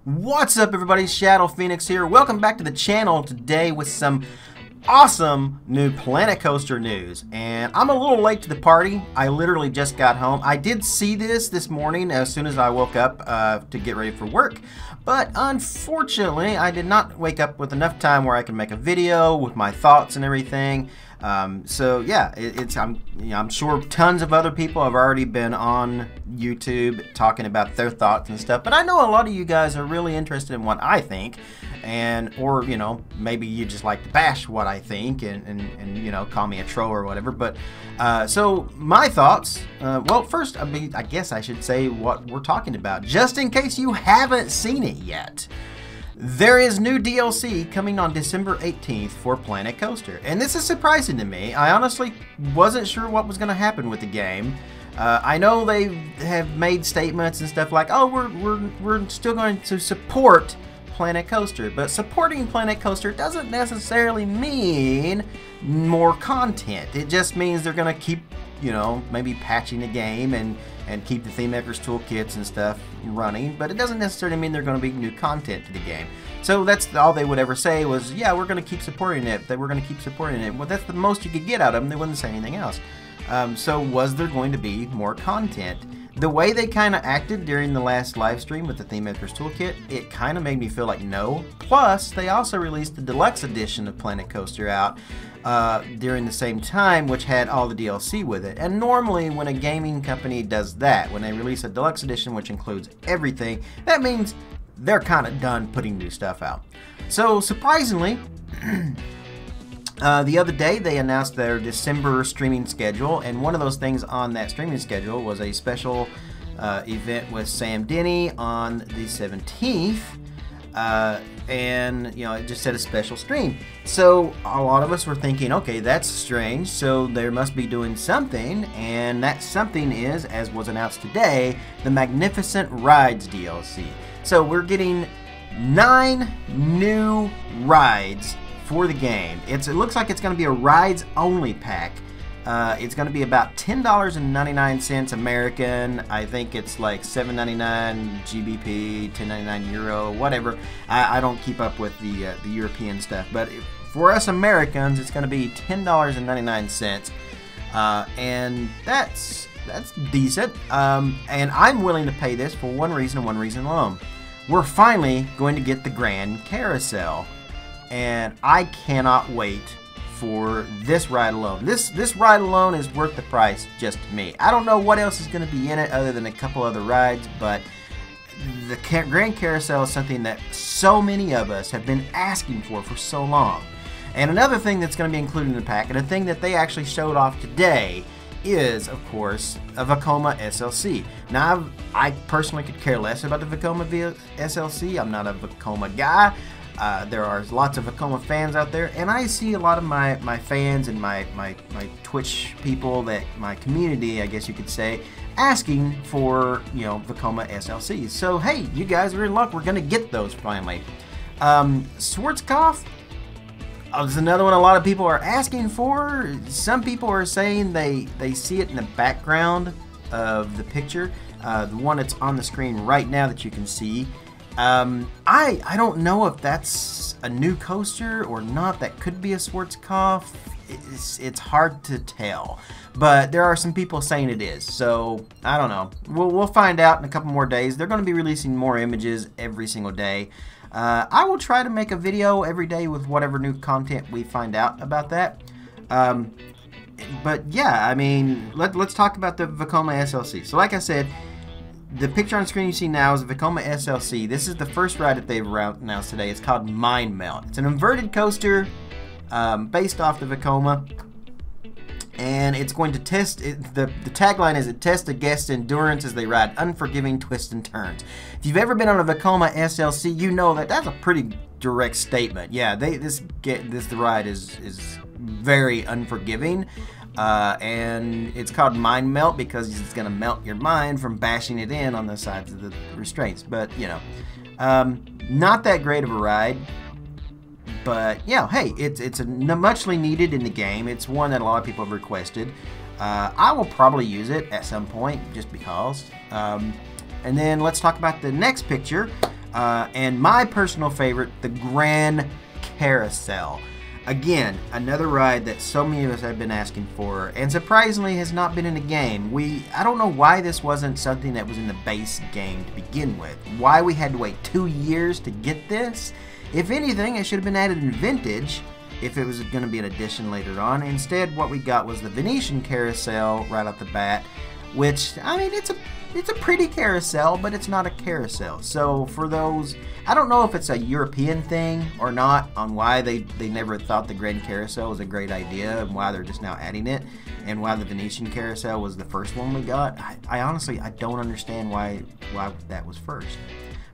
What's up, everybody? Shadow Phoenix here. Welcome back to the channel today with some awesome new Planet Coaster news. And I'm a little late to the party. I literally just got home. I did see this morning as soon as I woke up to get ready for work. But unfortunately, I did not wake up with enough time where I can make a video with my thoughts and everything. So yeah, I'm sure tons of other people have already been on YouTube talking about their thoughts and stuff, but I know a lot of you guys are really interested in what I think, or you know, maybe you just like to bash what I think and you know, call me a troll or whatever. But so my thoughts, well, first, I guess I should say what we're talking about, just in case you haven't seen it yet. There is new DLC coming on December 18th for Planet Coaster, and this is surprising to me. I honestly wasn't sure what was going to happen with the game. I know they have made statements and stuff like, oh, we're still going to support Planet Coaster, but supporting Planet Coaster doesn't necessarily mean more content. It just means they're going to keep, you know, maybe patching the game and keep the Theme Makers toolkits and stuff running, but it doesn't necessarily mean they're going to be new content to the game. So that's all they would ever say was, yeah, we're going to keep supporting it, that we're going to keep supporting it. Well, that's the most you could get out of them. They wouldn't say anything else. So was there going to be more content? The way they kind of acted during the last live stream with the Theme Makers Toolkit, it kind of made me feel like no. Plus, they also released the deluxe edition of Planet Coaster out during the same time, which had all the DLC with it. And normally when a gaming company does that, when they release a deluxe edition which includes everything, that means they're kind of done putting new stuff out. So surprisingly, the other day they announced their December streaming schedule, and one of those things on that streaming schedule was a special event with Sam Denny on the 17th. And you know, it just said a special stream. So a lot of us were thinking, okay, that's strange, so they must be doing something, and that something is, as was announced today, the Magnificent Rides DLC. So we're getting 9 new rides for the game. It looks like it's going to be a rides only pack. It's going to be about $10.99 American. I think it's like $7.99 GBP, $10.99 Euro, whatever. I don't keep up with the European stuff, but for us Americans, it's going to be $10.99, and that's decent. And I'm willing to pay this for one reason and one reason alone. We're finally going to get the Grand Carousel, and I cannot wait for this ride alone. This ride alone is worth the price just to me. I don't know what else is going to be in it other than a couple other rides, but the Grand Carousel is something that so many of us have been asking for so long. And another thing that's going to be included in the pack, and a thing that they actually showed off today, is, of course, a Vekoma SLC. Now, I personally could care less about the Vekoma SLC. I'm not a Vekoma guy. There are lots of Vekoma fans out there, and I see a lot of my fans and my Twitch people, that my community, I guess you could say, asking for, you know, Vekoma SLCs. So hey, you guys are in luck. We're gonna get those finally. Schwarzkopf is another one a lot of people are asking for. Some people are saying they see it in the background of the picture, the one that's on the screen right now that you can see. I don't know if that's a new coaster or not. That could be a Schwarzkopf. It's hard to tell, but there are some people saying it is. So I don't know. We'll find out in a couple more days. They're going to be releasing more images every single day. I will try to make a video every day with whatever new content we find out about that. But yeah, I mean, let's talk about the Vekoma SLC. So like I said, the picture on screen you see now is the Vekoma SLC. This is the first ride that they've announced today. It's called Mind Melt. It's an inverted coaster based off the Vekoma, and it's going to test the tagline is, it tests the guest's endurance as they ride unforgiving twists and turns. If you've ever been on a Vekoma SLC, you know that that's a pretty direct statement. Yeah, this ride is very unforgiving. And it's called Mind Melt because it's going to melt your mind from bashing it in on the sides of the restraints. But, you know, not that great of a ride. But, yeah, hey, it's muchly needed in the game. It's one that a lot of people have requested. I will probably use it at some point just because. And then let's talk about the next picture. and my personal favorite, the Grand Carousel. Again, another ride that so many of us have been asking for, and surprisingly has not been in the game. I don't know why this wasn't something that was in the base game to begin with. Why we had to wait 2 years to get this. If anything, it should have been added in Vintage if it was going to be an addition later on. Instead, what we got was the Venetian Carousel right off the bat, which, I mean, it's a pretty carousel, but it's not a carousel. So for those, I don't know if it's a European thing or not on why they never thought the Grand Carousel was a great idea and why they're just now adding it, and why the Venetian Carousel was the first one we got. I honestly, I don't understand why that was first.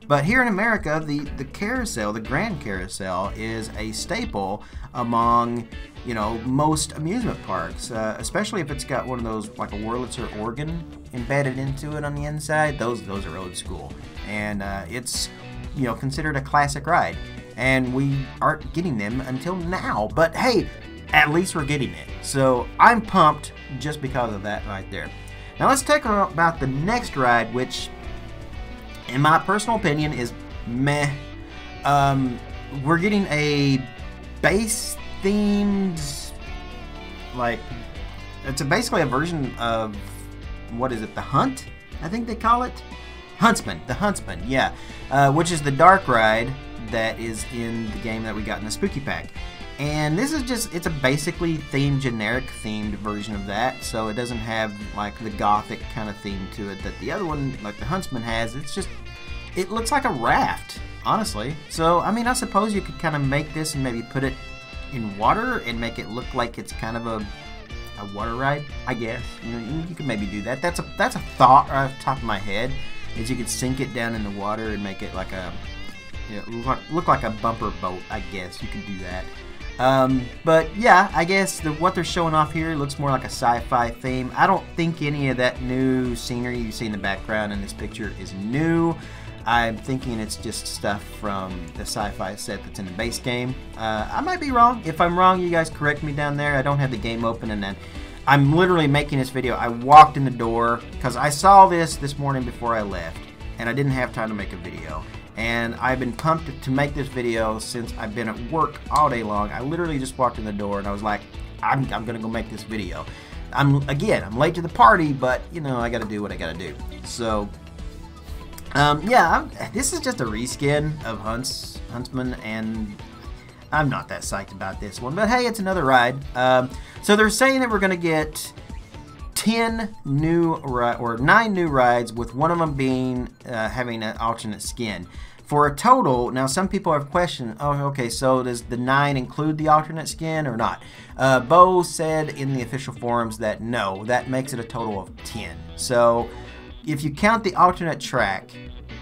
But here in America, the carousel, the Grand Carousel, is a staple among, you know, most amusement parks, especially if it's got one of those, like a Wurlitzer organ embedded into it on the inside. Those are old school, and it's, you know, considered a classic ride. And we aren't getting them until now, but hey, at least we're getting it. So I'm pumped just because of that right there. Now let's talk about the next ride, which, in my personal opinion, is meh. We're getting a base themed, like, it's basically a version of, what is it, the Hunt? I think they call it? Huntsman, the Huntsman, yeah. Which is the dark ride that is in the game that we got in the Spooky Pack. And this is just, it's a basically themed, generic themed version of that, so it doesn't have like the gothic kind of theme to it that the other one, like the Huntsman, has. It's just, it looks like a raft, honestly. So, I mean, I suppose you could kind of make this and maybe put it in water and make it look like it's kind of a water ride, I guess. You know, you could maybe do that. That's a thought right off the top of my head, is you could sink it down in the water and make it like a, you know, look like a bumper boat, I guess. You could do that. But yeah, I guess what they're showing off here looks more like a sci-fi theme. I don't think any of that new scenery you see in the background in this picture is new. I'm thinking it's just stuff from the sci-fi set that's in the base game. I might be wrong. If I'm wrong, you guys correct me down there. I don't have the game open, and then I'm literally making this video. I walked in the door because I saw this morning before I left, and I didn't have time to make a video. And I've been pumped to make this video since I've been at work all day long. I literally just walked in the door and I was like, I'm gonna go make this video. I'm late to the party, but you know, I gotta do what I gotta do. So yeah, this is just a reskin of Huntsman, and I'm not that psyched about this one, but hey, it's another ride. So they're saying that we're gonna get 9 new rides, with one of them being having an alternate skin, for a total. Now some people have questioned, oh okay, so does the 9 include the alternate skin or not? Bo said in the official forums that no, that makes it a total of 10. So if you count the alternate track,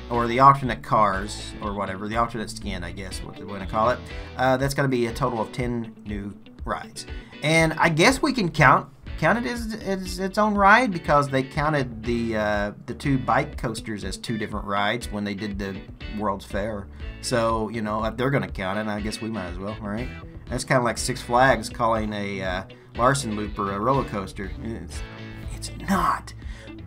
or the alternate cars, or whatever, the alternate skin, I guess what they want to call it, that's going to be a total of 10 new rides. And I guess we can count it as its own ride, because they counted the 2 bike coasters as 2 different rides when they did the World's Fair. So, you know, if they're going to count it, I guess we might as well, right? That's kind of like Six Flags calling a Larson Looper a roller coaster. It's not.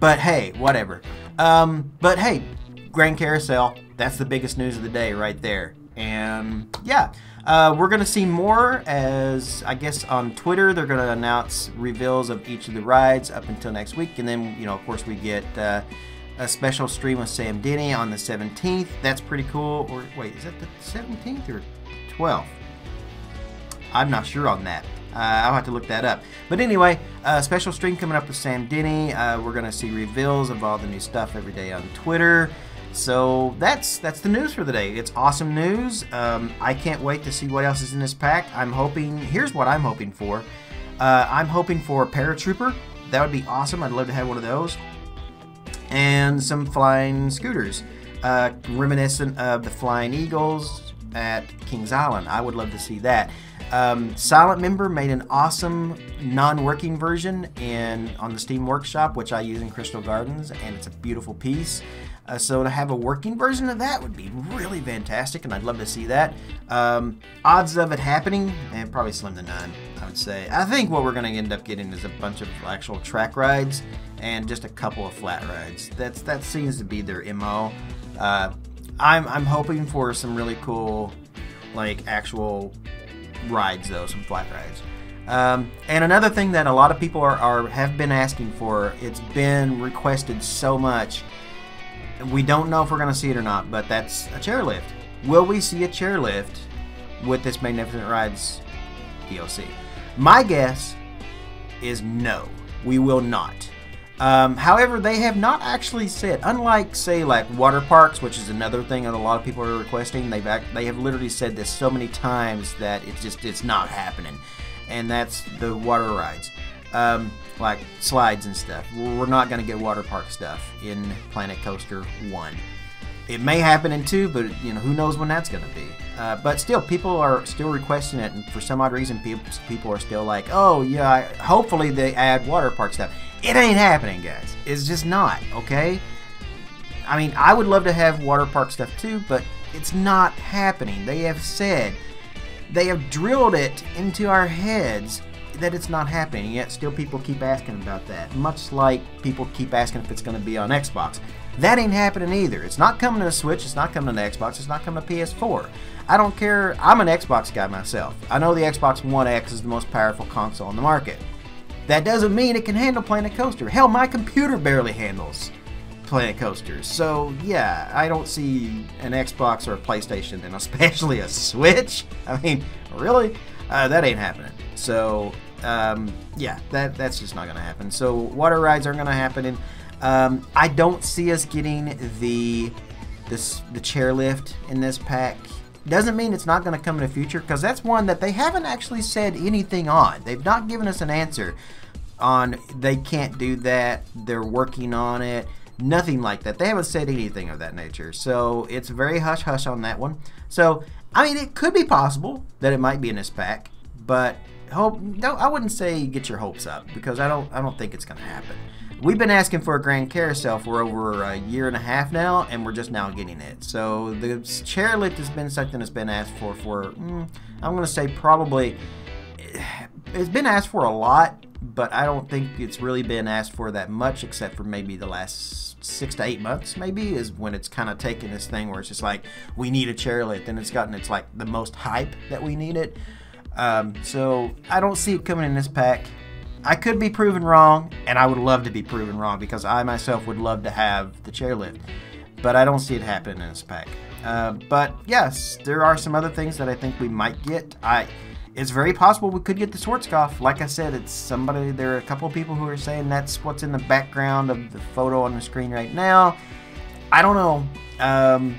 But hey, whatever. But hey, Grand Carousel, that's the biggest news of the day right there. And yeah, we're going to see more, as I guess on Twitter they're going to announce reveals of each of the rides up until next week. And then, you know, of course we get a special stream with Sam Denny on the 17th. That's pretty cool. Or wait, is that the 17th or 12th? I'm not sure on that. I'll have to look that up. But anyway, special stream coming up with Sam Denny. We're going to see reveals of all the new stuff every day on Twitter. So that's the news for the day. It's awesome news. I can't wait to see what else is in this pack. I'm hoping, here's what I'm hoping for. I'm hoping for a paratrooper. That would be awesome. I'd love to have one of those. And some flying scooters, reminiscent of the Flying Eagles at Kings Island. I would love to see that. Silent Member made an awesome non-working version on the Steam Workshop, which I use in Crystal Gardens, and it's a beautiful piece. So to have a working version of that would be really fantastic, and I'd love to see that. Odds of it happening, and probably slim to none, I would say. I think what we're going to end up getting is a bunch of actual track rides and just a couple of flat rides. That seems to be their MO. I'm hoping for some really cool, like, actual rides though, some flat rides. And another thing that a lot of people have been asking for, it's been requested so much. We don't know if we're going to see it or not, but that's a chairlift. Will we see a chairlift with this Magnificent Rides DLC? My guess is no, we will not. However, they have not actually said, unlike, say, like water parks, which is another thing that a lot of people are requesting, they have literally said this so many times that it's not happening. And that's the water rides, like slides and stuff. We're not going to get water park stuff in Planet Coaster 1. It may happen in 2, but who knows when that's going to be. But still, people are still requesting it, and for some odd reason, people are still like, oh yeah, hopefully they add water park stuff. It ain't happening, guys. It's just not, okay? I mean, I would love to have water park stuff too, but it's not happening. They have said, they have drilled it into our heads that it's not happening, yet still people keep asking about that. Much like people keep asking if it's going to be on Xbox. That ain't happening either. It's not coming to the Switch, it's not coming to the Xbox, it's not coming to PS4. I don't care. I'm an Xbox guy myself. I know the Xbox One X is the most powerful console on the market. That doesn't mean it can handle Planet Coaster. Hell, my computer barely handles Planet Coasters. So yeah, I don't see an Xbox or a PlayStation, and especially a Switch. I mean, really? That ain't happening. So yeah, that's just not going to happen. So water rides aren't going to happen. I don't see us getting the chairlift in this pack. Doesn't mean it's not going to come in the future, because that's one that they haven't actually said anything on. They've not given us an answer on they can't do that, they're working on it, nothing like that. They haven't said anything of that nature. So it's very hush-hush on that one. So, I mean, it could be possible that it might be in this pack, but I wouldn't say get your hopes up, because I don't think it's going to happen. We've been asking for a Grand Carousel for over a year and a half now, and we're just now getting it. So the chairlift has been something that's been asked for I'm going to say probably, it's been asked for a lot, but I don't think it's really been asked for that much, except for maybe the last 6 to 8 months, maybe, is when it's kind of taken this thing where it's just like, we need a chairlift, and it's like the most hype that we need it. So I don't see it coming in this pack. I could be proven wrong, and I would love to be proven wrong, because I myself would love to have the chairlift, but I don't see it happening in this pack. But yes, there are some other things that I think we might get. It's very possible we could get the Schwarzkopf. Like I said, there are a couple of people who are saying that's what's in the background of the photo on the screen right now. I don't know.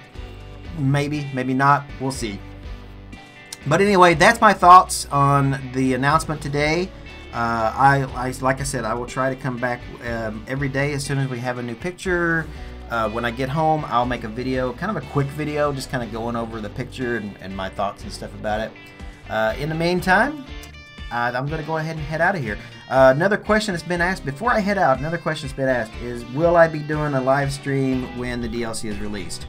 Maybe, maybe not. We'll see. But anyway, that's my thoughts on the announcement today. Like I said, I will try to come back every day as soon as we have a new picture. When I get home, I'll make a video, kind of a quick video, just kind of going over the picture and my thoughts and stuff about it. In the meantime, I'm going to go ahead and head out of here. Another question that's been asked, before I head out, another question that's been asked is, will I be doing a live stream when the DLC is released?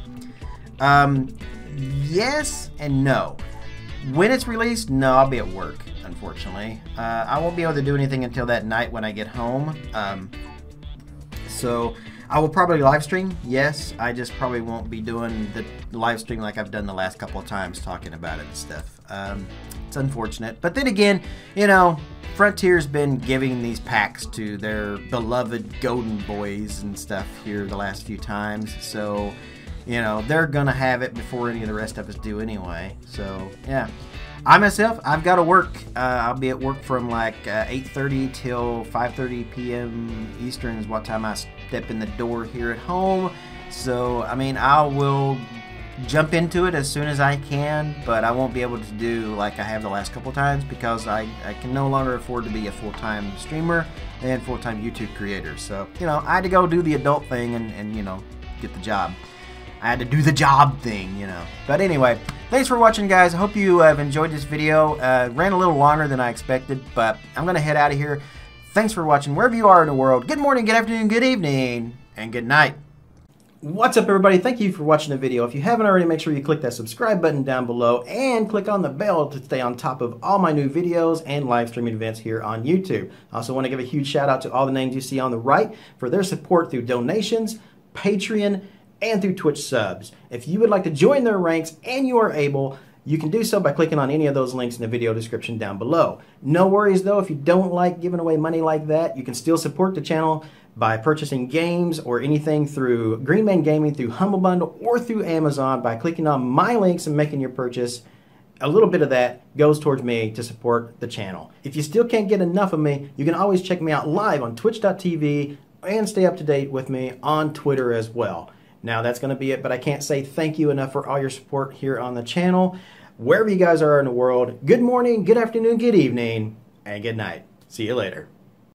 Yes and no. When it's released, no, I'll be at work, unfortunately. I won't be able to do anything until that night when I get home. So I will probably live stream, yes. I just probably won't be doing the live stream like I've done the last couple of times, talking about it and stuff. It's unfortunate. But then again, Frontier's been giving these packs to their beloved golden boys and stuff here the last few times. So, they're going to have it before any of the rest of us do anyway. So, yeah. I myself, I've got to work. I'll be at work from like 8:30 till 5:30 p.m. Eastern is what time I step in the door here at home. So, I mean, I will jump into it as soon as I can, but I won't be able to do like I have the last couple times, because I can no longer afford to be a full-time streamer and full-time YouTube creator. So, I had to go do the adult thing and get the job. I had to do the job thing, But anyway, thanks for watching, guys. I hope you have enjoyed this video. Ran a little longer than I expected, but I'm going to head out of here. Thanks for watching wherever you are in the world. Good morning, good afternoon, good evening, and good night. What's up, everybody? Thank you for watching the video. If you haven't already, make sure you click that subscribe button down below and click on the bell to stay on top of all my new videos and live streaming events here on YouTube. I also want to give a huge shout out to all the names you see on the right for their support through donations, Patreon, and through Twitch subs. If you would like to join their ranks and you are able, you can do so by clicking on any of those links in the video description down below. No worries though, if you don't like giving away money like that, you can still support the channel by purchasing games or anything through Greenman Gaming, through Humble Bundle, or through Amazon by clicking on my links and making your purchase. A little bit of that goes towards me to support the channel. If you still can't get enough of me, you can always check me out live on twitch.tv and stay up to date with me on Twitter as well. Now that's going to be it, but I can't say thank you enough for all your support here on the channel. Wherever you guys are in the world, good morning, good afternoon, good evening, and good night. See you later.